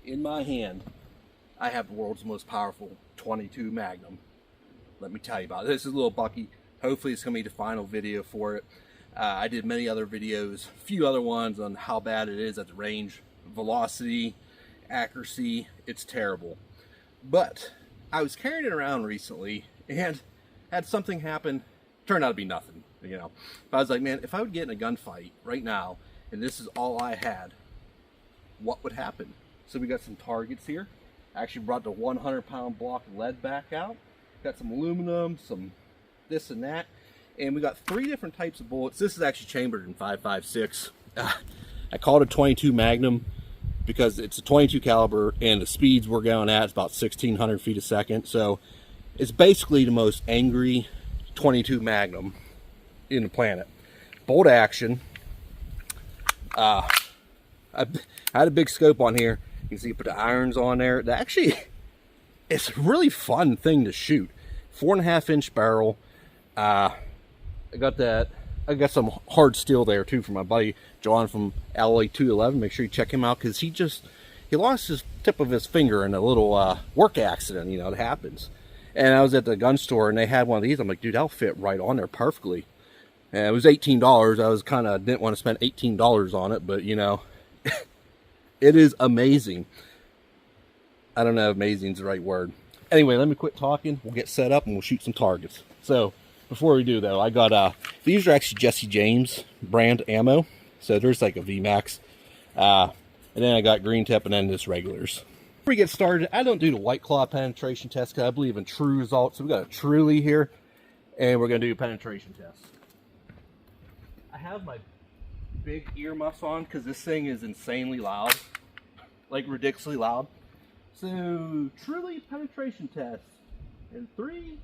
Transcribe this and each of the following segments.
In my hand, I have the world's most powerful 22 Magnum. Let me tell you about it. This is a little bucky. Hopefully it's going to be the final video for it. I did many other videos, a few other ones on how bad it is at the range. Velocity, accuracy, it's terrible. But I was carrying it around recently and had something happen. Turned out to be nothing, you know. But I was like, man, if I would get in a gunfight right now and this is all I had, what would happen? So we got some targets here. I actually brought the 100-pound block of lead back out. Got some aluminum, some this and that. And we got 3 different types of bullets. This is actually chambered in 5.56. I call it a 22 Magnum because it's a 22 caliber and the speeds we're going at is about 1,600 feet a second. So it's basically the most angry 22 Magnum in the planet. Bolt action. I had a big scope on here. You can see you put the irons on there. Actually, it's a really fun thing to shoot. 4.5-inch barrel. I got some hard steel there too from my buddy John from LA 211. Make sure you check him out because he lost his tip of his finger in a little work accident. You know, it happens. And I was at the gun store and they had one of these. I'm like, dude, that'll fit right on there perfectly. And it was $18. I was didn't want to spend $18 on it, but you know, it is amazing. I don't know if amazing is the right word. Anyway, let me quit talking. We'll get set up and we'll shoot some targets. So before we do though, I got these are actually Jesse James brand ammo. So there's like a VMAX. And then I got green tip and then this regulars. Before we get started, I don't do the White Claw penetration test because I believe in true results. So we got a Truly here and we're gonna do a penetration test. I have my big earmuffs on because this thing is insanely loud, like ridiculously loud. So Truly penetration test in 3,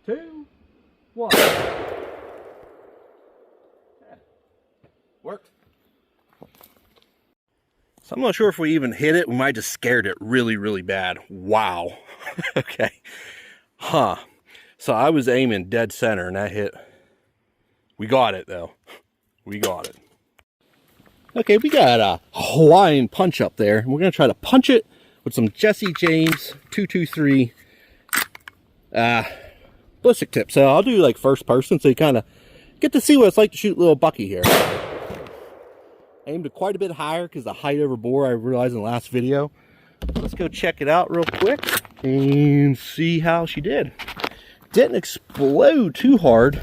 2, 1. Yeah. Worked. So I'm not sure if we even hit it. We might just scared it really, really bad. Wow. Okay. Huh. So I was aiming dead center and that hit. We got it though. We got it. Okay, we got a Hawaiian punch up there. We're going to try to punch it with some Jesse James 223 ballistic tip. So I'll do like first person so you kind of get to see what it's like to shoot little Bucky here. Aimed it quite a bit higher because the height over bore I realized in the last video. Let's go check it out real quick and see how she did. Didn't explode too hard.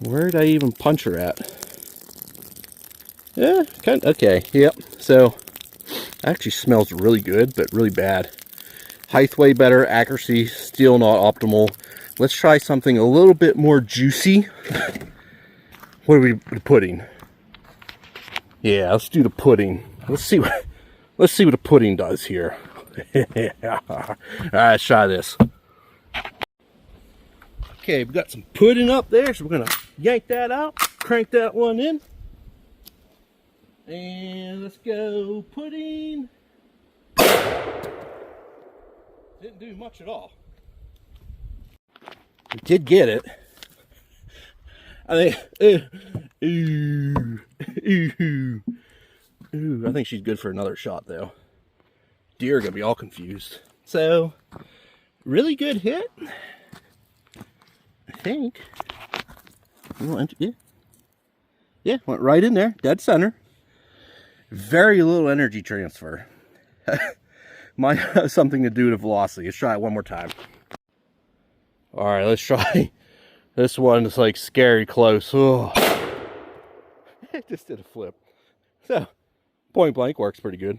Where did I even punch her at? Yeah, kind of, okay, yep. So, actually smells really good, but really bad. Height way better, accuracy still not optimal. Let's try something a little bit more juicy. What are we putting? Yeah, let's do the pudding. Let's see what the pudding does here. Yeah. All right, let's try this. Okay, we got some pudding up there, so we're gonna yank that out, crank that one in. And let's go pudding. Didn't do much at all. We did get it. I think, I think she's good for another shot though. Deer are gonna be all confused. So, really good hit. I think. Yeah, went right in there, dead center. Very little energy transfer. Might have something to do with velocity. Let's try it one more time. All right, let's try this one. It's like scary close. Oh. It just did a flip. So, point blank works pretty good.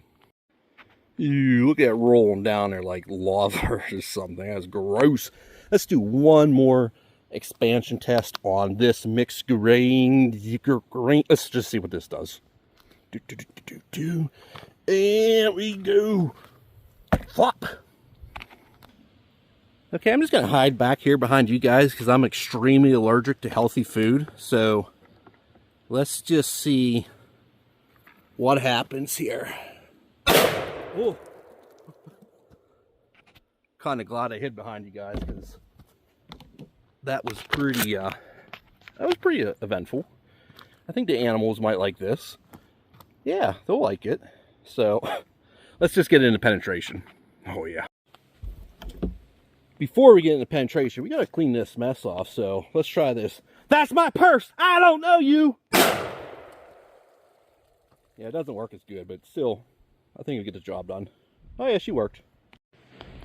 Ew, look at that rolling down there like lava or something. That's gross. Let's do one more expansion test on this mixed grain. Let's just see what this does. And we go. Flop. Okay, I'm just going to hide back here behind you guys because I'm extremely allergic to healthy food. So let's just see what happens here. Oh. Kind of glad I hid behind you guys because that was pretty eventful. I think the animals might like this. Yeah, they'll like it. So let's just get into penetration. Oh yeah. Before we get into penetration, we gotta clean this mess off, so let's try this. That's my purse! I don't know you! Yeah, it doesn't work as good, but still, I think it'll get the job done. Oh yeah, she worked.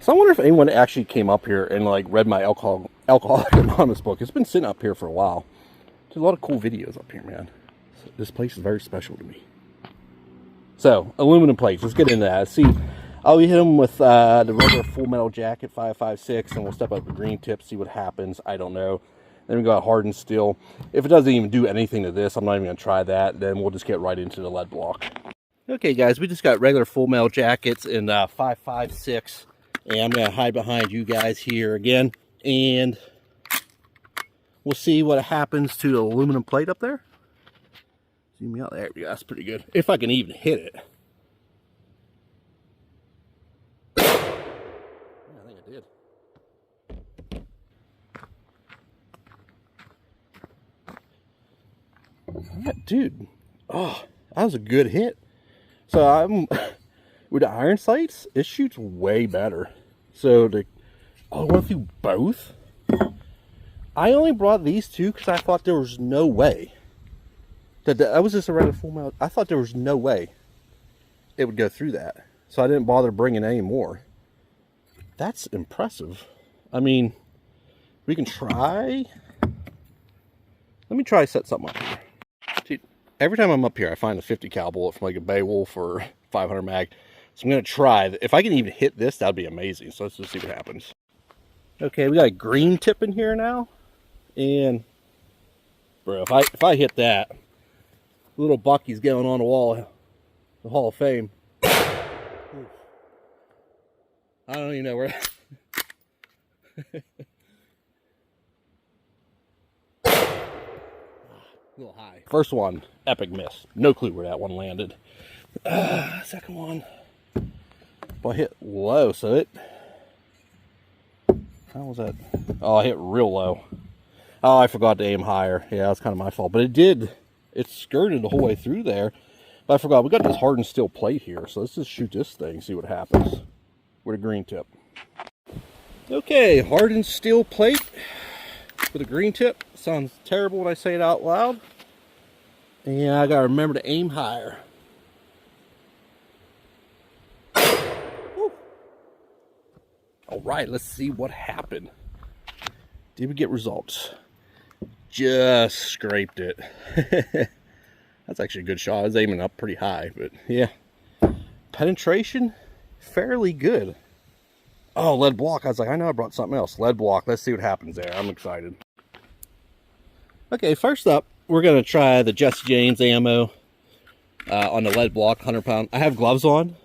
So I wonder if anyone actually came up here and like read my Alcoholic Anonymous book. It's been sitting up here for a while. There's a lot of cool videos up here, man. So this place is very special to me. So, aluminum plates. Let's get into that. See, I'll hit them with the regular Full Metal Jacket 556, and we'll step up the green tip, see what happens. I don't know. Then we got hardened steel. If it doesn't even do anything to this, I'm not even going to try that. Then we'll just get right into the lead block. Okay, guys, we just got regular Full Metal Jackets in 556. And I'm going to hide behind you guys here again. And we'll see what happens to the aluminum plate up there. Zoom me out. There we go. That's pretty good. If I can even hit it. Yeah, I think I did. Yeah, dude. Oh, that was a good hit. So I'm with the iron sights, it shoots way better. So I went through both. I only brought these two because I thought there was no way that I was just a regular Full Metal. I thought there was no way it would go through that, so I didn't bother bringing any more. That's impressive. I mean, we can try. Let me try set something up here. See, every time I'm up here, I find a 50 cal bullet from like a Beowulf or 500 mag. So I'm going to try. If I can even hit this, that'd be amazing. So let's just see what happens. Okay, we got a green tip in here now. And, bro, if I hit that, little Bucky's going on the wall, the Hall of Fame. I don't even know where. A little high. First one, epic miss. No clue where that one landed. Second one. Well, I hit low, so it... How was that? Oh, I hit real low. Oh, I forgot to aim higher. Yeah, that's kind of my fault. But it did. It skirted the whole way through there. But I forgot. We got this hardened steel plate here. So let's just shoot this thing, see what happens. With a green tip. Okay, hardened steel plate with a green tip. Sounds terrible when I say it out loud. And I got to remember to aim higher. All right, let's see what happened. Did we get results? Just scraped it. That's actually a good shot. I was aiming up pretty high, but yeah. Penetration, fairly good. Oh, lead block. I was like, I know I brought something else. Lead block. Let's see what happens there. I'm excited. Okay, first up, we're going to try the Jesse James ammo on the lead block, 100 pound. I have gloves on,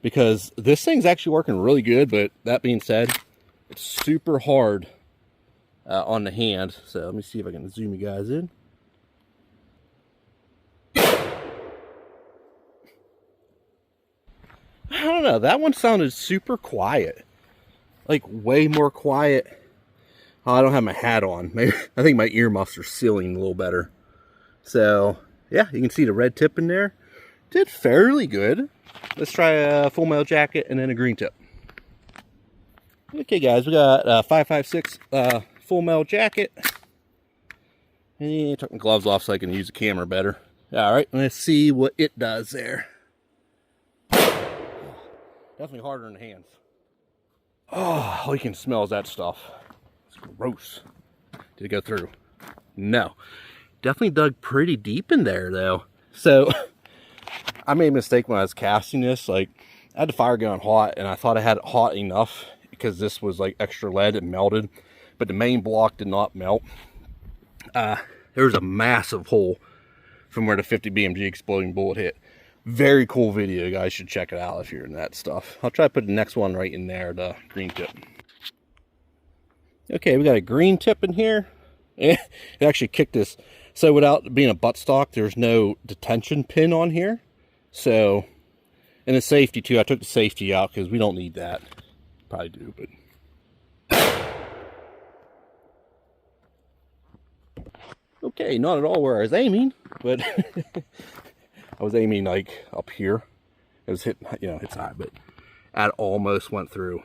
because this thing's actually working really good, but that being said, it's super hard on the hand. So let me see if I can zoom you guys in. I don't know, that one sounded super quiet. Like way more quiet. Oh, I don't have my hat on. Maybe, I think my earmuffs are sealing a little better. So yeah, you can see the red tip in there. Did fairly good. Let's try a Full Metal Jacket and then a green tip. Okay, guys, we got 556 Full Metal Jacket. And took my gloves off so I can use the camera better. All right, let's see what it does there. Definitely harder in the hands. Oh, all you can smell is that stuff. It's gross. Did it go through? No. Definitely dug pretty deep in there, though. So I made a mistake when I was casting this. Like, I had the fire going hot, and I thought I had it hot enough because this was like extra lead. It melted, but the main block did not melt. There was a massive hole from where the 50 BMG exploding bullet hit. Very cool video. You guys should check it out if you're in that stuff. I'll try to put the next one right in there, the green tip. Okay, we got a green tip in here. It actually kicked this. So without being a buttstock, there's no detention pin on here. So, and the safety too. I took the safety out because we don't need that. Probably do, but. Okay, not at all where I was aiming, but I was aiming like up here. It was hitting, you know, it's high, but that almost went through.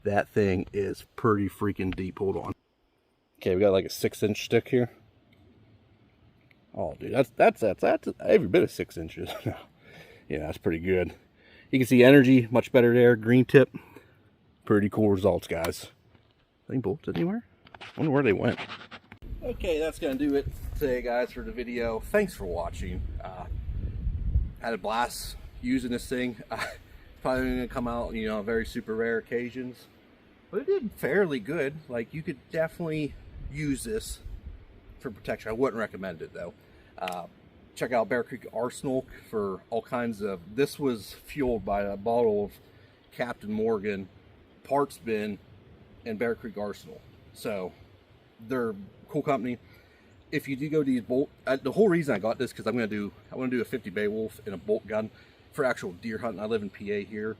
That thing is pretty freaking deep. Hold on. Okay, we got like a 6-inch stick here. Oh, dude, that's every bit of 6 inches. Yeah, that's pretty good. You can see energy much better there. Green tip, pretty cool results, guys. Any bolts anywhere? I wonder where they went. Okay, that's gonna do it today, guys, for the video. Thanks for watching. Had a blast using this thing. Probably gonna come out, you know, very super rare occasions, but it did fairly good. Like, you could definitely use this for protection. I wouldn't recommend it though. Check out Bear Creek Arsenal for all kinds of. This was fueled by a bottle of Captain Morgan, parts bin, and Bear Creek Arsenal. So they're a cool company. If you do go to these bolt, the whole reason I got this because I want to do a 50 Beowulf and a bolt gun for actual deer hunting. I live in PA here.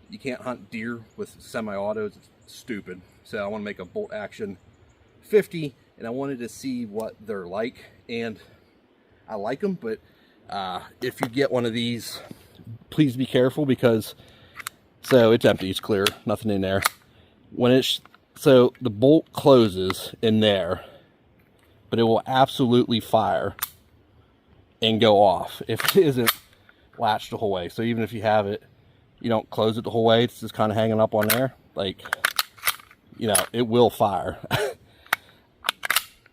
You can't hunt deer with semi-autos. It's stupid. So I want to make a bolt action 50, and I wanted to see what they're like. And I like them, but if you get one of these, please be careful because, so it's empty, it's clear, nothing in there. When it's, so the bolt closes in there, but it will absolutely fire and go off if it isn't latched the whole way. So even if you have it, you don't close it the whole way, it's just kind of hanging up on there, like, you know, it will fire.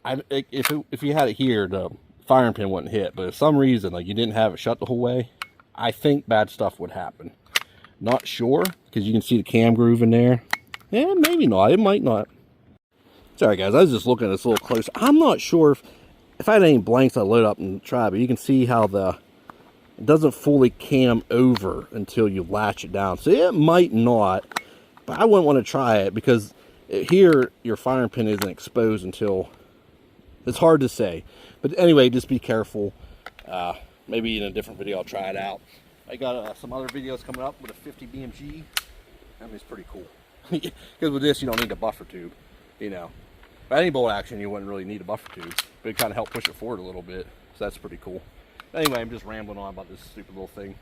If you had it here, the firing pin wouldn't hit, but if some reason like you didn't have it shut the whole way, I think bad stuff would happen. Not sure, because you can see the cam groove in there. Yeah, maybe not. It might not. Sorry guys, I was just looking at this a little closer. I'm not sure if I had any blanks I'd load up and try, but you can see how it doesn't fully cam over until you latch it down. So it might not, but I wouldn't want to try it because here your firing pin isn't exposed until, it's hard to say. But anyway, just be careful. Maybe in a different video I'll try it out. I got some other videos coming up with a 50 BMG. I mean, it's pretty cool. Because with this, you don't need a buffer tube, you know. But any bolt action, you wouldn't really need a buffer tube. But it kind of helped push it forward a little bit. So that's pretty cool. Anyway, I'm just rambling on about this stupid little thing.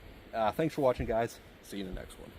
Thanks for watching, guys. See you in the next one.